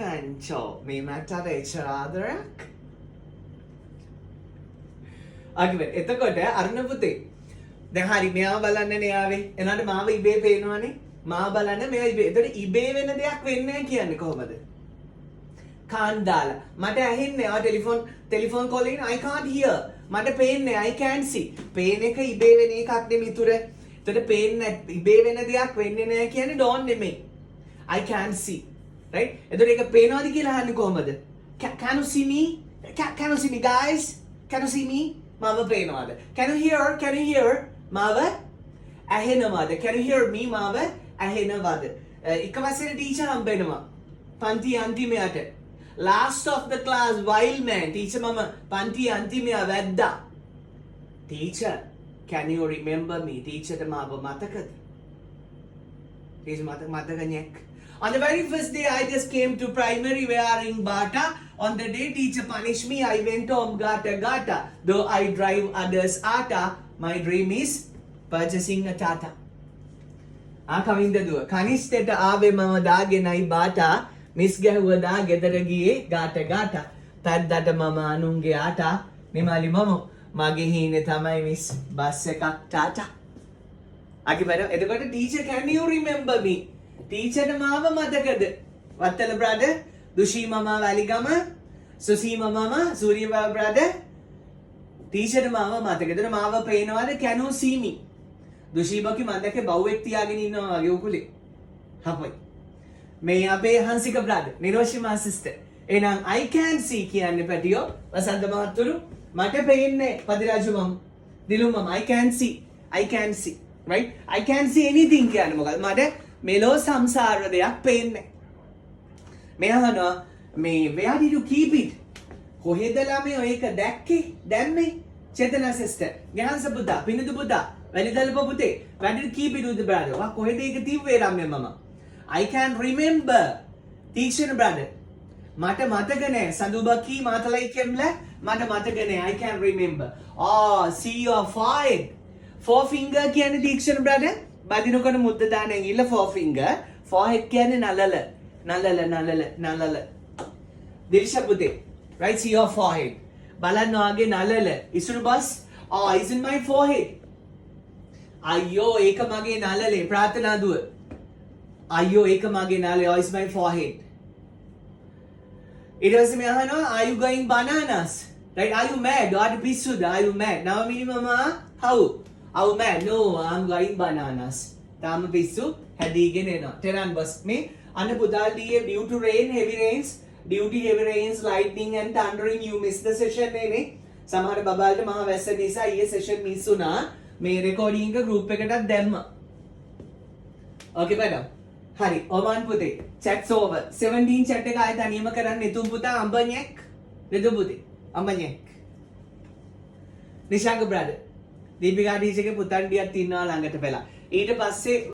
පැංචෝ මේ මට අර එච්චර ආදරයක්. අකිව එතකොට අරුණ පුතේ දැන් හරි මෙයා බලන්නනේ ආවේ. එනවාට මාව ඉබේ පේනවනේ. මාව බලන්න මෙයා ඉබේ. එතකොට ඉබේ වෙන දෙයක් වෙන්නේ නැහැ කියන්නේ කොහොමද? කාන් දාලා මට ඇහෙන්නේ ආ ටෙලිෆෝන් කෝල් එකෙන් I can't hear. මට පේන්නේ I can't see. පේන එක ඉබේ වෙන එකක් නෙමෙයි තුර. එතකොට පේන්නේ ඉබේ වෙන දෙයක් වෙන්නේ නැහැ කියන්නේ don't නෙමෙයි. I can't see. Right? එතකොට ඒක පේනවද කියලා අහන්නේ කොහොමද? Can you see me? Can you see me guys? Can you see me? මාව පේනවද? Can you hear? මාව ඇහෙනවද? Can you hear me? මාව ඇහෙනවද? එක වසරේ ටීචර් හම්බෙනවා. පන්ති අන්තිමයට. Last of the class wild man. Teacher මම පන්ති අන්තිමයා වැද්දා. Teacher, can you remember me? Teacher ට මාව මතකද? Teacher මතක nyek. On the very first day I just came to primary wearing bata. On the day teacher punished me, I went home gata. Though I drive others ata, my dream is purchasing a Tata. Kavinda දුව කනිෂ්ඨයට ආවේ මම දාගෙනයි බාටා miss ගැහුවදා ගෙදර ගියේ ගාට පැද්දට මම අනුන්ගේ ආටා නිමලි මම මගේ හීනේ තමයි මිස් බස් එකක් ටාටා. අකිබර එතකොට teacher can you remember me? ටීචර්ට මාව මතකද? වත්තල බ්‍රදර් දුෂී මමා වැලිගම සුසී මමා සූරියබා බ්‍රදර් ටීචර්ට මාව මතකද? මාව පේනවද? can you see me? දුෂීබකි මන් දැක්කේ බව්වෙක් තියාගෙන ඉන්නවා වගේ උකුලේ. හපොයි. මේ අපේ හංසික බ්‍රදර් නිරෝෂිමා සිස්ටර්. එහෙනම් I can see කියන්නේ පැටියෝ වසන්ත මහත්තුරු මට පේන්නේ පදිරාජු මම දිලුම් මම I can see right I can see anything කියන්නේ මොකද මට මෙලෝ සංසාර දෙයක් පේන්නේ. මෙහනවා මේ where did you keep it? කොහෙද ළමයි ඔයක දැක්කේ? දැම්මේ? චේතනා සිස්ටර් ගහන්ස පුතා පිනිදු පුතා වැලිදල්ප පුතේ where did you keep it with the brother? වා කොහෙද ඒක තිබ්බේ රම්‍ය මම? I can remember. Theekshana brother මට මතක නෑ සඳුබකී මාතලයි කෙම්ල මට මතක නෑ I can remember. See your forehead. Four finger කියන්නේ තීක්ෂණ brother බදිනකොට මුද්ද දාන ඇඟිල්ල four finger. Forehead කියන්නේ නලල. දිල්ෂා පුතේ right see your forehead. බලන්න වාගේ නලල ඉසුරු bus is in my forehead. අයියෝ ඒක මගේ නලලේ ප්‍රාර්ථනා දුව. අයියෝ ඒක මගේ නලලේ is my forehead. ඊට පස්සේ මේ අහනවා are you going bananas? Right are you mad? ඔයාට පිස්සුද? Are you mad? නව මිනිමම how? Are you mad? No I'm going bananas. තාම පිස්සු හැදීගෙන එනවා. ටෙරන් බස් මේ අන්න පුතාල් ඩීයේ due to rain heavy rains lightning and thundering you missed the session නේ. සමහර බබාල්ට මහ වැස්ස නිසා ඊයේ session miss වුණා. මේ recording එක group එකටත් දැම්මා. Okay madam. හරි ඔමන් පුතේ chats over 17 chat එක ආයෙ තනියම කරන්න එතුම් පුතා අම්බඤ්ඤක් නේද පුතේ අම්බඤ්ඤක් නිශාංග බ්‍රදර් දීපිකා ටීචර්ගේ පුතන්ඩියක් ඉන්නවා ළඟට වෙලා ඊට පස්සේ